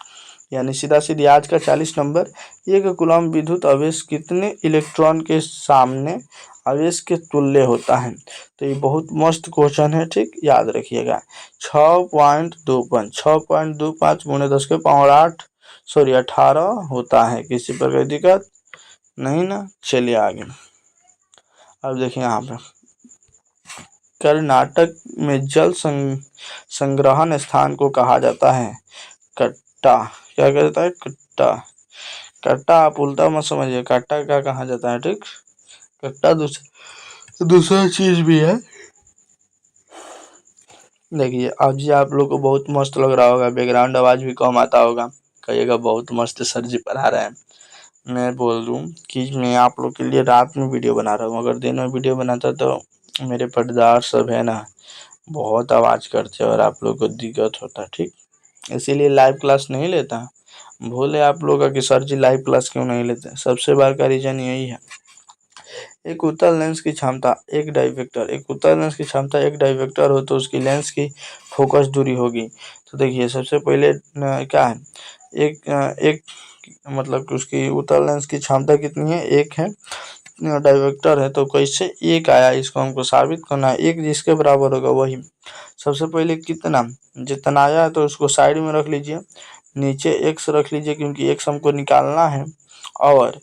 यानी सीधा सीधी आज का 40 नंबर। एक कूलम विद्युत आवेश कितने इलेक्ट्रॉन के सामने आवेश के तुल्य होता है, तो ये बहुत मस्त क्वेश्चन है, ठीक। याद रखिएगा 6.25, 6.25 × 10⁸ सॉरी 18 होता है। किसी प्रकार की दिक्कत नहीं ना। चलिए आगे, अब देखिए यहाँ पे कर्नाटक में जल संग्रहण स्थान को कहा जाता है कट्टा, क्या कहा जाता है, कट्टा। कट्टा आप उल्टा मत समझिए, कट्टा क्या कहा जाता है, ठीक। कट्टा दूसरा चीज भी है। देखिए अब जी आप लोग को बहुत मस्त लग रहा होगा, बैकग्राउंड आवाज भी कम आता होगा, कहिएगा बहुत मस्त सर जी पढ़ा रहे हैं। मैं बोल दूं कि मैं आप लोग के लिए रात में वीडियो बना रहा हूँ, अगर दिन में वीडियो बनाता तो मेरे पर्दार सब है ना बहुत आवाज़ करते और आप लोग को दिक्कत होता, ठीक। इसीलिए लाइव क्लास नहीं लेता। भोले आप लोग का कि सर जी लाइव क्लास क्यों नहीं लेते, सबसे बड़ा का रीजन यही है। एक उत्तल लेंस की क्षमता एक डाइवेक्टर, एक उत्तल लेंस की क्षमता एक डाइवेक्टर हो तो उसकी लेंस की फोकस दूरी होगी। तो देखिए सबसे पहले क्या है, एक मतलब कि उसकी उत्तल लेंस की क्षमता कितनी है, एक है, डाइवेक्टर है तो कैसे एक आया, इसको हमको साबित करना है। एक जिसके बराबर होगा वही। सबसे पहले कितना, जितना आया है तो उसको साइड में रख लीजिए, नीचे x रख लीजिए क्योंकि x हमको निकालना है, और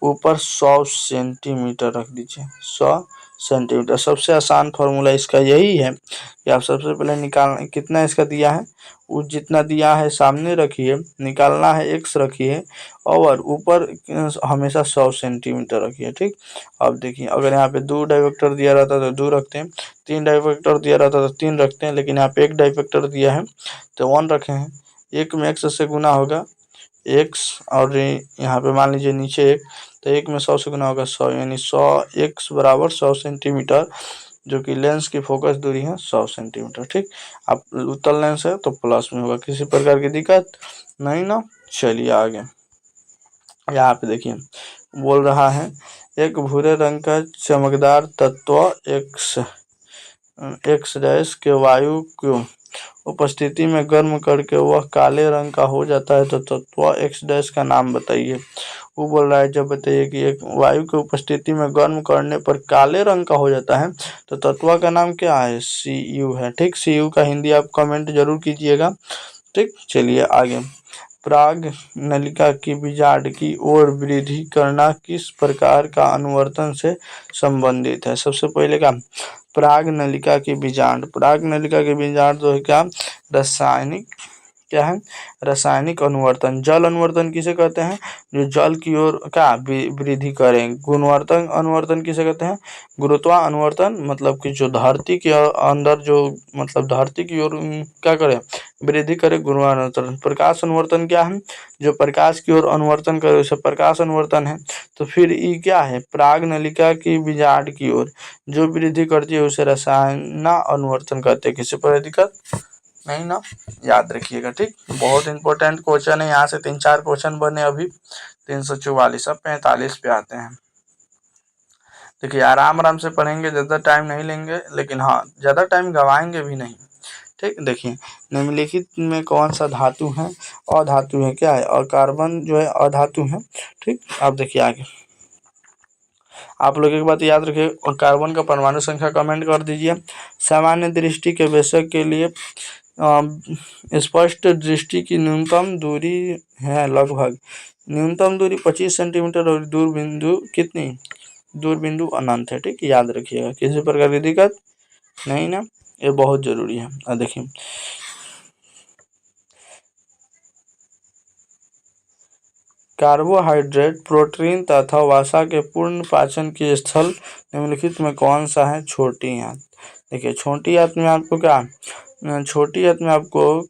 ऊपर 100 सेंटीमीटर रख दीजिए, 100 सेंटीमीटर। सबसे आसान फार्मूला इसका यही है कि आप सबसे पहले निकालना, कितना इसका दिया है, वो जितना दिया है सामने रखिए, निकालना है x रखिए, और ऊपर हमेशा 100 सेंटीमीटर रखिए। ठीक, अब देखिए अगर यहाँ पे 2 डाइवेक्टर दिया रहता तो 2 रखते हैं, 3 डाइवेक्टर दिया रहता तो 3 रखते हैं, लेकिन यहाँ पे 1 डाइवेक्टर दिया है तो 1 रखे हैं। 1 में x से गुना होगा x, और यहाँ पे मान लीजिए नीचे 1, तो 1 में 100 से गुना होगा 100, यानी 100x बराबर 100 सेंटीमीटर, जो कि लेंस की फोकस दूरी है 100 सेंटीमीटर। ठीक, अब उत्तल लेंस है तो प्लस में होगा, किसी प्रकार की दिक्कत नहीं ना। चलिए आगे, यहाँ पे देखिए बोल रहा है एक भूरे रंग का चमकदार तत्व एक्स डैश के वायु को उपस्थिति में गर्म करके वह काले रंग का हो जाता है, तो तत्व एक्स डैश का नाम बताइए। वो बोल रहा है जब बताइए कि एक वायु की उपस्थिति में गर्म करने पर काले रंग का हो जाता है तो तत्व का नाम क्या है, Cu है। ठीक, Cu का हिंदी आप कमेंट जरूर कीजिएगा। ठीक, चलिए आगे। प्राग नलिका की बीजांड की ओर वृद्धि करना किस प्रकार का अनुवर्तन से संबंधित है। सबसे पहले का प्राग नलिका की बीजांड, प्राग नलिका की बीजांड जो है क्या, रासायनिक, क्या है, रासायनिक अनुवर्तन। जल अनुवर्तन किसे कहते हैं, जो जल की ओर क्या वृद्धि करें। गुणवर्तन अनुवर्तन किसे कहते हैं, गुरुत्वा अनुवर्तन, मतलब कि जो धरती के अंदर जो, मतलब धरती की ओर क्या करे, वृद्धि करे, गुरुत्वानुवर्तन। प्रकाश अनुवर्तन क्या है, जो प्रकाश की ओर अनुवर्तन करे उसे प्रकाश अनुवर्तन है। तो फिर ये क्या है, प्राग नलिका की बीजांड की ओर जो वृद्धि करती है उसे रसायन अनुवर्तन कहते हैं। किसी पर दिक्कत नहीं ना, याद रखिएगा। ठीक, बहुत इंपॉर्टेंट क्वेश्चन है, यहाँ से 3-4 क्वेश्चन बने अभी। 344, अब 45 पे आते हैं। देखिए आराम आराम से पढ़ेंगे, ज़्यादा टाइम नहीं लेंगे, लेकिन हाँ ज़्यादा टाइम गवाएंगे भी नहीं। ठीक, देखिए निम्नलिखित में कौन सा धातु है, अधातु है, क्या है, और कार्बन जो है अधातु है। ठीक, अब देखिए आगे आप लोग एक बात याद रखिए, और कार्बन का परमाणु संख्या कमेंट कर दीजिए। सामान्य दृष्टि के बेशक के लिए स्पष्ट दृष्टि की न्यूनतम दूरी है लगभग, न्यूनतम दूरी 25 सेंटीमीटर, और दूरबिंदु कितनी, दूरबिंदु अनंत है। ठीक, याद रखिएगा, किसी प्रकार की दिक्कत नहीं ना, ये बहुत जरूरी है। देखिए कार्बोहाइड्रेट, प्रोटीन तथा वसा के पूर्ण पाचन की स्थल निम्नलिखित में कौन सा है, छोटी आंत। देखिए छोटी आंत में आपको क्या, छोटी आंत में आपको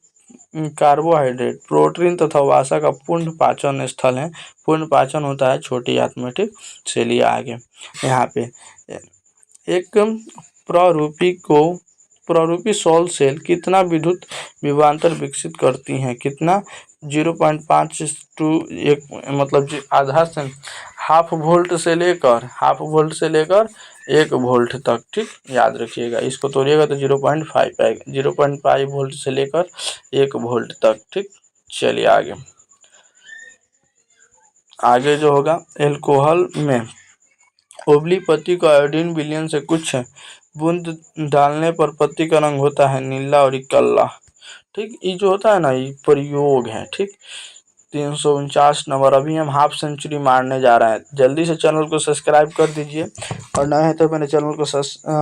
कार्बोहाइड्रेट, प्रोटीन तथा वसा का पूर्ण पाचन स्थल है, पूर्ण पाचन होता है छोटी आंत में। ठीक, चलिए आगे, यहाँ पे एक प्ररूपी सॉल सेल कितना विद्युत विभवांतर विकसित करती हैं, कितना, 0.5 टू 1, मतलब आधा से हाफ वोल्ट से लेकर 1 वोल्ट तक। ठीक, याद रखिएगा, इसको तोड़िएगा तो 0.5 आएगा, 0.5 वोल्ट से लेकर 1 वोल्ट तक। ठीक, चलिए आगे, आगे जो होगा, एल्कोहल में उबली पत्ती को आयोडीन विलयन से कुछ बूंद डालने पर पत्ती का रंग होता है नीला और काला। ठीक, ये जो होता है ना, ये प्रयोग है। ठीक, 349 नंबर। अभी हम हाफ सेंचुरी मारने जा रहे हैं, जल्दी से चैनल को सब्सक्राइब कर दीजिए, और नए हैं तो मेरे चैनल को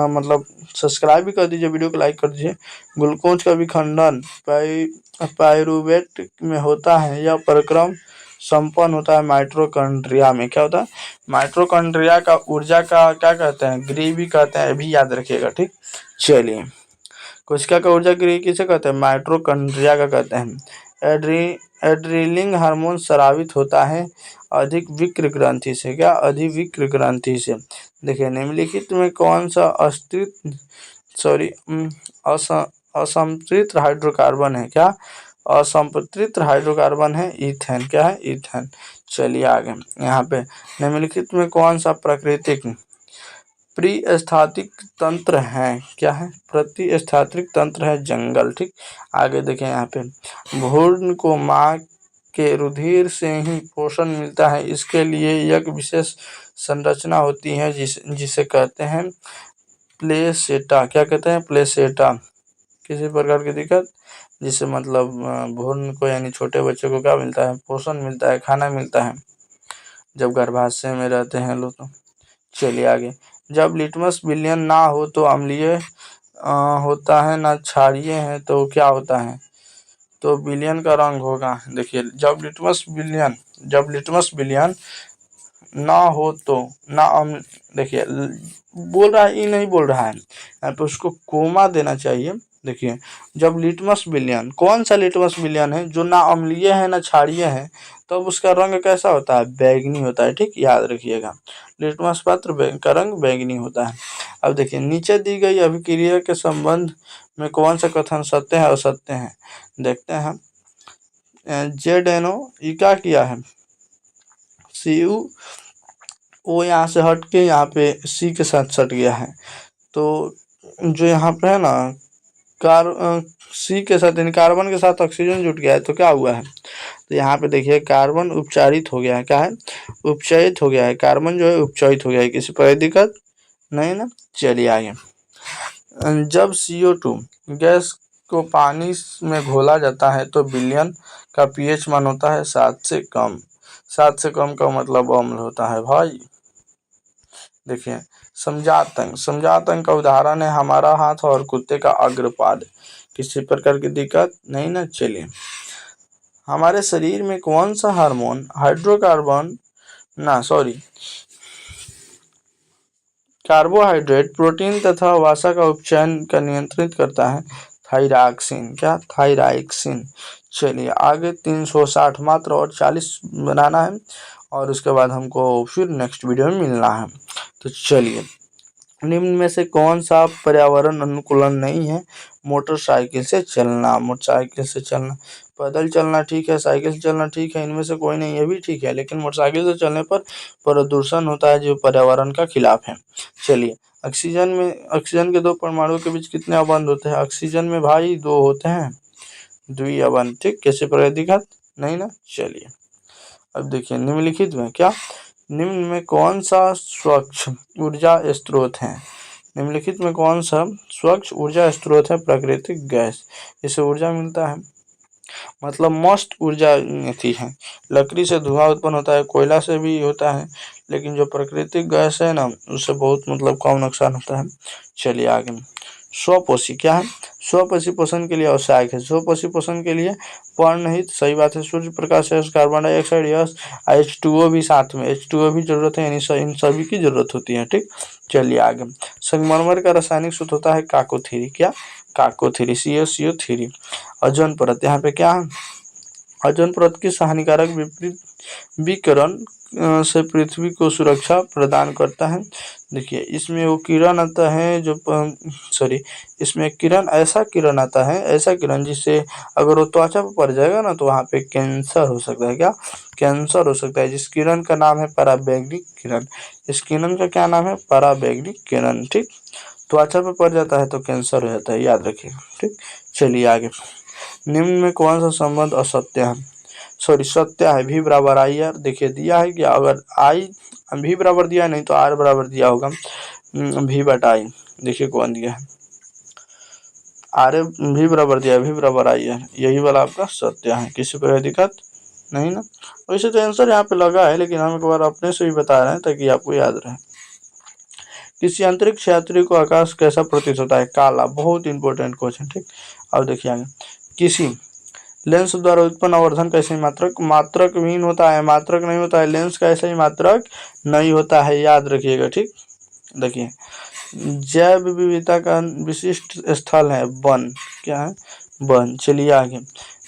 मतलब सब्सक्राइब भी कर दीजिए, वीडियो को लाइक कर दीजिए। ग्लूकोज का विखंडन पाइरूवेट में होता है, यह प्रक्रम संपन्न होता है माइटोकॉन्ड्रिया में। क्या होता है, माइटोकॉन्ड्रिया का ऊर्जा का क्या कहते हैं, गृह भी कहते हैं, भी याद रखिएगा। ठीक, चलिए कोशिका का ऊर्जा गृह किसे कहते हैं, माइटोकॉन्ड्रिया का कहते हैं। एड्रीलिंग हार्मोन स्रावित होता है अधिक विक्र ग्रंथि से, क्या, अधिविक्र ग्रंथि से। देखिए निम्नलिखित में कौन सा असंतृप्त हाइड्रोकार्बन है, क्या, असंतृप्त हाइड्रोकार्बन है इथेन, क्या है, इथेन। चलिए आगे, यहाँ पे निम्नलिखित में कौन सा प्राकृतिक प्रतिस्थापिक तंत्र है, क्या है, प्रतिस्थापिक तंत्र है जंगल। ठीक, आगे देखें, यहाँ पे भ्रूण को माँ के रुधिर से ही पोषण मिलता है, इसके लिए एक विशेष संरचना होती है जिसे कहते हैं प्लेसेटा। क्या कहते हैं? प्लेसेटा। किसी प्रकार की दिक्कत, जिससे मतलब भ्रूण को यानी छोटे बच्चे को क्या मिलता है? पोषण मिलता है, खाना मिलता है जब गर्भाशय में रहते हैं लोग। तो चलिए आगे। जब लिटमस विलयन ना हो तो अम्लीय होता है, ना क्षारीय है तो क्या होता है? तो विलयन का रंग होगा, देखिए जब लिटमस विलयन ना हो तो ना देखिए बोल रहा है, ये नहीं बोल रहा है यहाँ पे, उसको कोमा देना चाहिए। देखिए जब लिटमस विलयन, कौन सा लिटमस विलयन है? जो ना अम्लीय है ना क्षारीय है, तब तो उसका रंग कैसा होता है? बैगनी होता है। ठीक, याद रखिएगा, लिटमस पात्र का रंग बैगनी होता है। अब देखिए नीचे दी गई अभिक्रिया के संबंध में कौन सा कथन सत्य है, असत्य है? देखते हैं। ZNO ये क्या किया है? CuO यहाँ से हट के यहाँ पे C के साथ सट गया है। तो जो यहाँ पे है ना C के साथ यानी कार्बन के साथ ऑक्सीजन जुट गया है, तो क्या हुआ है? तो यहाँ पे देखिए कार्बन उपचारित हो गया है। क्या है? उपचयित हो गया है। कार्बन जो है उपचयित हो गया है। किसी पर दिक्कत नहीं ना? चलिए आगे। जब CO2 गैस को पानी में घोला जाता है तो विलयन का pH मान होता है 7 से कम। 7 से कम का मतलब अम्ल होता है भाई। देखिए समझातंक का उदाहरण है हमारा हाथ और कुत्ते का अग्रपाद। किसी प्रकार की दिक्कत नहीं ना? चलिए, हमारे शरीर में कौन सा हार्मोन कार्बोहाइड्रेट, प्रोटीन तथा वसा का उपचयन का नियंत्रित करता है? थायरॉक्सिन। क्या? थायरॉक्सिन। चलिए आगे 360 मात्र और 40 बनाना है और उसके बाद हमको फिर नेक्स्ट वीडियो में मिलना है। तो चलिए, निम्न में से कौन सा पर्यावरण अनुकूलन नहीं है? मोटरसाइकिल से चलना। मोटरसाइकिल से चलना, पैदल चलना ठीक है, साइकिल से चलना ठीक है, इनमें से कोई नहीं, ये भी ठीक है, लेकिन मोटरसाइकिल से चलने पर प्रदूषण होता है जो पर्यावरण का खिलाफ है। चलिए, ऑक्सीजन के दो परमाणुओं के बीच कितने अबंध होते हैं? ऑक्सीजन में भाई 2 होते हैं, द्विअबंध। ठीक, कैसे दिक्कत नहीं ना? चलिए अब देखिए निम्नलिखित में क्या, निम्न में कौन सा स्वच्छ ऊर्जा स्रोत है? निम्नलिखित में कौन सा स्वच्छ ऊर्जा स्रोत है? प्राकृतिक गैस, इससे ऊर्जा मिलता है, मतलब मस्त ऊर्जा थी है। लकड़ी से धुआं उत्पन्न होता है, कोयला से भी होता है, लेकिन जो प्राकृतिक गैस है ना, उससे बहुत मतलब कम नुकसान होता है। चलिए आगे। स्वपोषी क्या है? स्वपोषी पोषण के लिए आवश्यक है। स्वपोषी पोषण के लिए पर्णहित, सही बात है, सूर्य प्रकाश, yes, carbon dioxide, yes, H2O भी साथ में, H2O भी जरूरत है, यानी इन सभी की जरूरत होती है। ठीक, चलिए आगे। संगमरमर का रासायनिक सूत्र होता है काकोथीरी। क्या? काकोथीरी, CaCO3। ओजोन परत, यहाँ पे क्या है? ओजोन परत की हानिकारक विपरीत विकिरण से पृथ्वी को सुरक्षा प्रदान करता है। देखिए इसमें वो किरण आता है जो इसमें ऐसा किरण आता है, ऐसा किरण जिससे अगर वो त्वचा पर पड़ जाएगा ना तो वहाँ पे कैंसर हो सकता है। क्या? कैंसर हो सकता है। जिस किरण का नाम है पराबैंगनी किरण। इस किरण का क्या नाम है? पराबैंगनी किरण। ठीक, त्वचा पर पड़ जाता है तो कैंसर हो जाता है, याद रखिएगा। ठीक, चलिए आगे। निम्न में कौन सा संबंध असत्य है? सत्य है। V बराबर आई आर। देखिए दिया है कि अगर आई V बराबर दिया है, नहीं तो R बराबर दिया होगा V बटा आई। देखिए कौन दिया है? R V बराबर दिया है, V बराबर आई है, यही वाला आपका सत्य है। किसी को दिक्कत नहीं ना? वैसे तो आंसर यहाँ पे लगा है, लेकिन हम एक बार अपने से भी बता रहे हैं ताकि आपको याद रहे। किसी अंतरिक्ष यात्री को आकाश कैसा प्रतीत होता है? काला। बहुत इंपॉर्टेंट क्वेश्चन। ठीक, अब देखिए आगे। किसी लेंस द्वारा उत्पन्न आवर्धन का ऐसे ही मात्रक विहीन होता है, मात्रक नहीं होता है। लेंस का ऐसा ही मात्रक नहीं होता है, याद रखिएगा। ठीक, देखिए जैव विविधता का विशिष्ट स्थल है वन। क्या है? वन। चलिए आगे।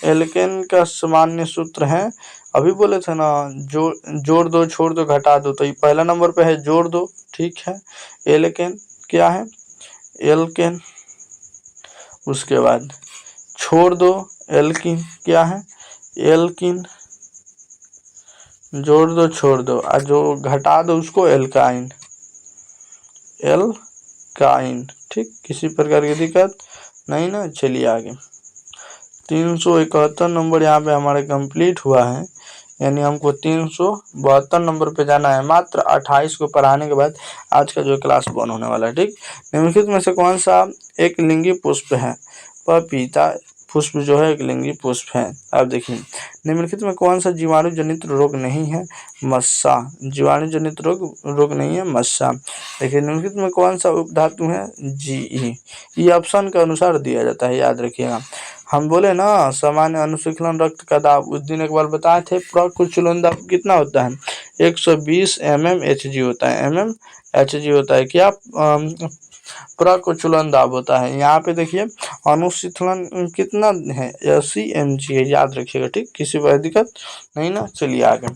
एल्केन का सामान्य सूत्र है, अभी बोले थे ना, जोड़ दो, छोड़ दो, घटा दो, तो ये पहला नंबर पे है जोड़ दो। ठीक है, एल्केन क्या है? एल्केन। उसके बाद छोड़ दो, एल्किन क्या है? एल्किन। जोड़ दो, छोड़ दो, और जो घटा दो उसको एल्काइन। एल्काइन। ठीक, किसी प्रकार की दिक्कत नहीं ना? चलिए आगे। 371 नंबर यहाँ पे हमारे कंप्लीट हुआ है। यानी हमको 372 नंबर पे जाना है। मात्र 28 को पढ़ाने के बाद आज का जो क्लास बंद होने वाला है। ठीक, निम्नलिखित में से कौन सा एक लिंगी पुष्प है? पपीता पुष्प जो है एक लिंगी पुष्प है। अब देखिए, निम्नलिखित में कौन सा जीवाणु जनित रोग नहीं है? मस्सा। जीवाणु जनित रोग नहीं है, मस्सा। देखिए, निम्नलिखित में कौन सा उपधातु है? जी। ये ऑप्शन के अनुसार दिया जाता है, याद रखिएगा। हम बोले ना सामान्य अनुशीलन रक्त का दाब, उस दिन एक बार बताए थे, प्रकुचलन दाब कितना होता है? 120 mmHg होता है। mmHg होता है। क्या प्रकुचलन दाब होता है। यहाँ पे देखिए अनुशीलन कितना है? 80 mg है, याद रखिएगा। ठीक, किसी पर दिक्कत नहीं ना। चलिए आगे।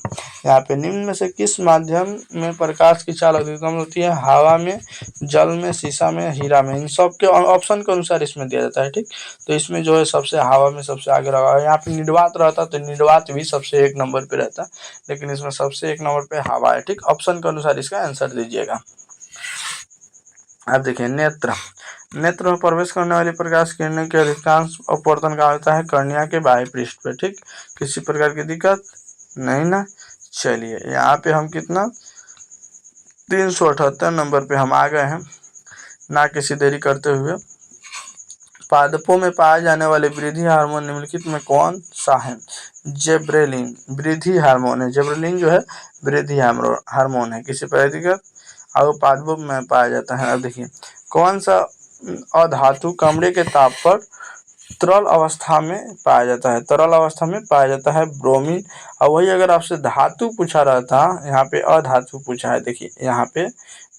यहाँ पे निम्न में से किस माध्यम में प्रकाश की चाल अधिकतम होती है? हवा में, जल में, शीशा में, हीरा में। इन सब के ऑप्शन के अनुसार इसमें दिया जाता है। ठीक, तो इसमें जो है सबसे हवा में सबसे आगे रहा है। यहाँ पे निर्वात रहता तो निर्वात भी सबसे 1 नंबर पे रहता, लेकिन इसमें सबसे 1 नंबर पे हवा है। ठीक, ऑप्शन के अनुसार इसका आंसर दीजिएगा। अब देखिए, नेत्र में प्रवेश करने वाली प्रकाश किरणों के अधिकांश अपवर्तन का होता है कर्निया के बाह्य पृष्ठ पे। ठीक, किसी प्रकार की दिक्कत नहीं ना। चलिए, यहाँ पे हम कितना 378 नंबर पे हम आ गए हैं ना, किसी देरी करते हुए। पादपों में पाए जाने वाले वृद्धि हार्मोन निम्नलिखित में कौन सा है? जेब्रेलिन वृद्धि हार्मोन है। जेब्रेलिन जो है वृद्धि हार्मोन है। किसी प्रकार की दिक्कत और पादपों में पाया जाता है। अब देखिए, कौन सा अधातु कमरे के ताप पर तरल अवस्था में पाया जाता है? तरल अवस्था में पाया जाता है ब्रोमीन। और वही अगर आपसे धातु पूछा रहता, यहाँ पे अधातु पूछा है। देखिए, यहाँ पे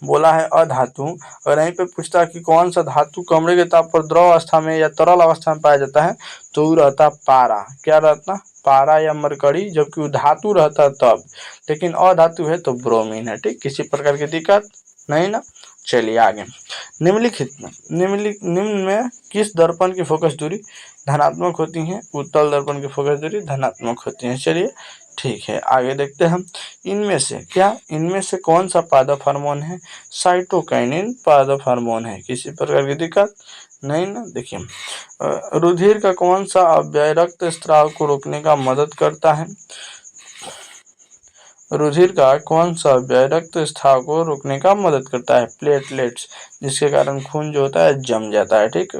बोला है अधातु, और यहीं पे पूछता है कि कौन सा धातु कमरे के ताप पर द्रव अवस्था में या तरल अवस्था में पाया जाता है, तो वो रहता पारा। क्या रहता? पारा या मरकरी, जबकि वो धातु रहता तब, लेकिन अधातु है तो ब्रोमीन है। ठीक, किसी प्रकार की दिक्कत नहीं ना। चलिए आगे। निम्न में किस दर्पण की फोकस दूरी धनात्मक होती है? उत्तल दर्पण की फोकस दूरी धनात्मक होती है। चलिए ठीक है, आगे देखते हैं हम। इनमें से कौन सा पादप हार्मोन है? साइटोकाइनिन पादप हार्मोन है। किसी प्रकार की दिक्कत नहीं ना। देखिए, रुधिर का कौन सा अवयव रक्त स्राव को रोकने का मदद करता है? रुधिर का कौन सा अवयव रक्त स्राव को रोकने का मदद करता है? प्लेटलेट्स, जिसके कारण खून जो होता है जम जाता है। ठीक,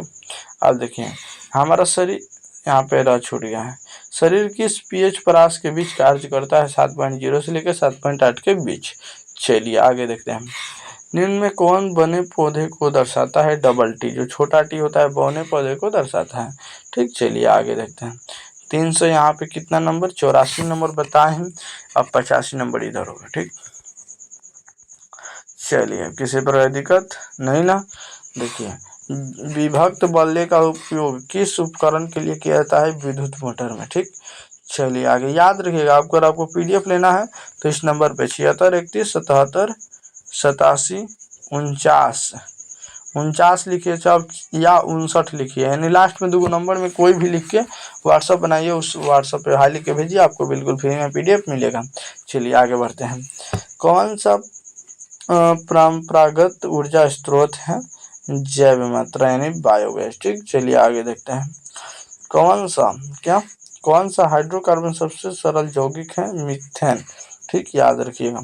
अब देखिए, हमारा शरीर यहाँ पे रह छूट गया है। शरीर किस पीएच परास के बीच कार्य करता है? 7.0 से लेकर 7.8 के बीच। चलिए आगे देखते हैं। निम्न में कौन बने पौधे को दर्शाता है? डबल टी, जो छोटा टी होता है बौने पौधे को दर्शाता है। ठीक, चलिए आगे देखते हैं। 300 यहाँ पे कितना नंबर? 84 नंबर बताए हैं। अब 85 नंबर इधर होगा। ठीक, चलिए, किसी पर दिक्कत नहीं ना। देखिए, विभक्त बल्ले का उपयोग किस उपकरण के लिए किया जाता है? विद्युत मोटर में। ठीक, चलिए आगे। याद रखिएगा, अगर आपको पीडीएफ लेना है तो इस नंबर पे 76 31 77 87 49 लिखिए सब, या 59 लिखिए, यानी लास्ट में 2 नंबर में कोई भी लिख के व्हाट्सअप बनाइए। उस व्हाट्सअप पे हाई लिख के भेजिए, आपको बिल्कुल फ्री में पीडीएफ मिलेगा। चलिए आगे बढ़ते हैं। कौन सा परंपरागत ऊर्जा स्रोत है? जैव मात्रा यानी बायोगैस। ठीक, चलिए आगे देखते हैं। कौन सा हाइड्रोकार्बन सबसे सरल यौगिक है? मीथेन। ठीक, याद रखिएगा।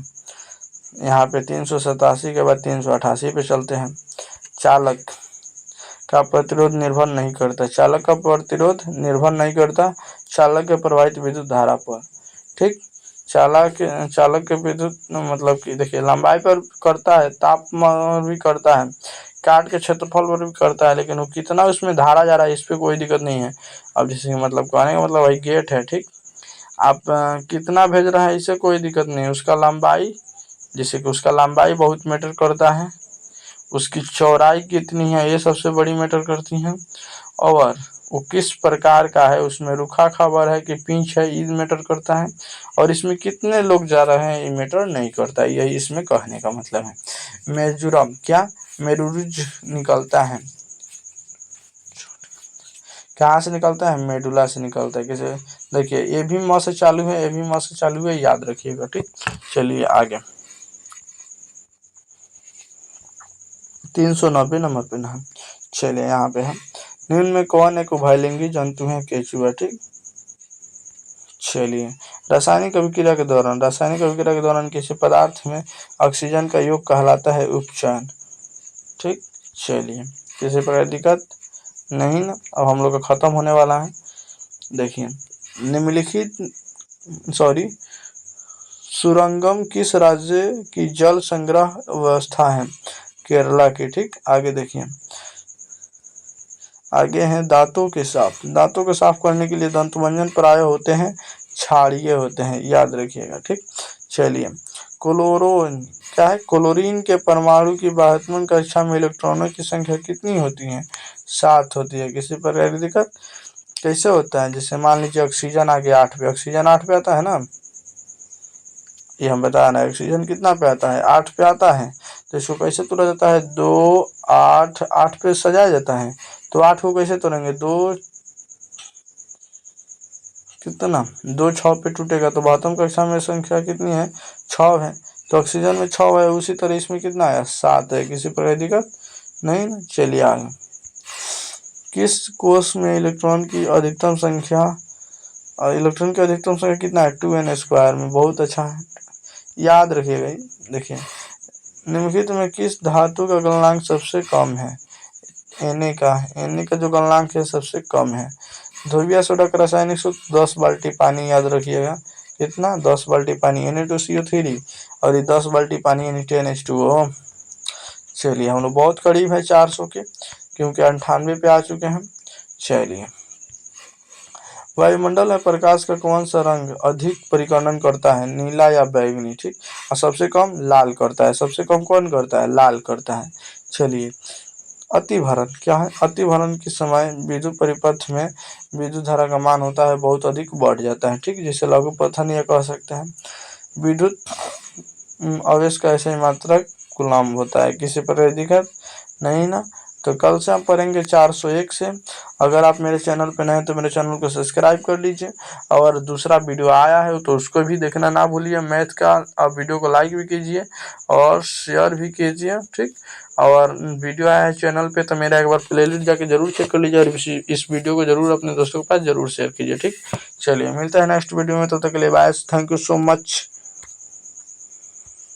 यहाँ पे 387 के बाद 388 पे चलते हैं। चालक का प्रतिरोध निर्भर नहीं करता। चालक का प्रतिरोध निर्भर नहीं करता चालक के प्रवाहित विद्युत धारा पर। ठीक, चालक के विद्युत मतलब कि देखिए लंबाई पर करता है, तापमान भी करता है, काट के क्षेत्रफल पर भी करता है, लेकिन वो कितना उसमें धारा जा रहा है इस पर कोई दिक्कत नहीं है। अब जैसे मतलब कहने का मतलब भाई गेट है। ठीक, आप कितना भेज रहा है इससे कोई दिक्कत नहीं। उसका लंबाई, जैसे कि उसका लंबाई बहुत मैटर करता है, उसकी चौड़ाई कितनी है ये सबसे बड़ी मैटर करती है, और वो किस प्रकार का है, उसमें रुखा खबर है कि पिंच है, ये मैटर करता है, और इसमें कितने लोग जा रहे हैं ये मैटर नहीं करता। यही इसमें कहने का मतलब है। मेजुरम मेरुरुज निकलता है, कहाँ से निकलता है? मेडुला से निकलता है। कैसे? देखिए, ये भी म से चालू है, ये भी म से चालू है, याद रखिएगा। ठीक, चलिए आगे। 390 नंबर पे ना। चलिए यहाँ पे हम, निम्न में कौन एक उभयलिंगी जंतु है? केचुआ। ठीक, चलिए रासायनिक अभिक्रिया के दौरान किसी पदार्थ में ऑक्सीजन का योग कहलाता है उपचयन। ठीक, चलिए किसी प्रकार दिक्कत नहीं ना। अब हम लोग का खत्म होने वाला है। देखिए, निम्नलिखित सुरंगम किस राज्य की जल संग्रह व्यवस्था है? केरला की। ठीक, आगे देखिए, आगे हैं दांतों के साफ करने के लिए दंतमंजन प्राय होते हैं क्षारीय होते हैं, याद रखिएगा। ठीक, चलिए, क्लोरीन क्या है? क्लोरीन के परमाणु की बाह्यतम कक्षा में इलेक्ट्रॉनों की संख्या कितनी होती है? 7 होती है। किसी प्रकार की दिक्कत? कैसे होता है? जैसे मान लीजिए ऑक्सीजन आ गया 8 पे, ऑक्सीजन 8 पे आता है ना, ये हम बताया ना, ऑक्सीजन कितना पे आता है? 8 पे आता है। तो इसको कैसे तोड़ा जाता है? 2 8 8 पे सजाया जाता है। तो 8 को कैसे तोड़ेंगे? 2 कितना 2 6 पे टूटेगा। तो बाह्यतम कक्षा में संख्या कितनी है? 6 है। तो ऑक्सीजन में 6 है, उसी तरह इसमें कितना है? 7 है। किसी प्रकार दिक्कत नहीं ना। चलिए आगे, किस कोष में इलेक्ट्रॉन की अधिकतम संख्या कितना है? 2n² में। बहुत अच्छा है, याद रखिएगा। देखिए, निम्नलिखित में किस धातु का गलनांक सबसे कम है? Na का जो गलनांक है सबसे कम है। ध्रुवीय सोडा का रासायनिक सूत्र 10 बाल्टी पानी, याद रखिएगा। कितना? 10 बाल्टी पानी Na2CO3 और ये 10 बाल्टी पानी Na10H2O। चलिए, हम लोग बहुत करीब है 400 के, क्योंकि 98 पे आ चुके हैं। चलिए, वायुमंडल में प्रकाश का कौन सा रंग अधिक परिकर्णन करता है? नीला या बैंगनी? ठीक, और सबसे कम लाल करता है। सबसे कम कौन करता है? लाल करता है। चलिए, अतिभरण क्या है? अतिभरण के समय विद्युत परिपथ में विद्युत धारा का मान होता है बहुत अधिक बढ़ जाता है। ठीक, जिसे लघु पठन यह कह सकते हैं। विद्युत आवेश का ऐसे मात्रक कूलम्ब होता है। किसी पर दिक्कत नहीं ना। तो कल से हम पढ़ेंगे 401 से। अगर आप मेरे चैनल पर नए हैं तो मेरे चैनल को सब्सक्राइब कर लीजिए, और दूसरा वीडियो आया है तो उसको भी देखना ना भूलिए, मैथ का। आप वीडियो को लाइक भी कीजिए और शेयर भी कीजिए। ठीक, और वीडियो आया है चैनल पे तो मेरा एक बार प्लेलिस्ट जाके जरूर चेक कर लीजिए, और इस वीडियो को जरूर अपने दोस्तों के पास जरूर शेयर कीजिए। ठीक, चलिए मिलते हैं नेक्स्ट वीडियो में, तब तक के लिए bye, thank you so much.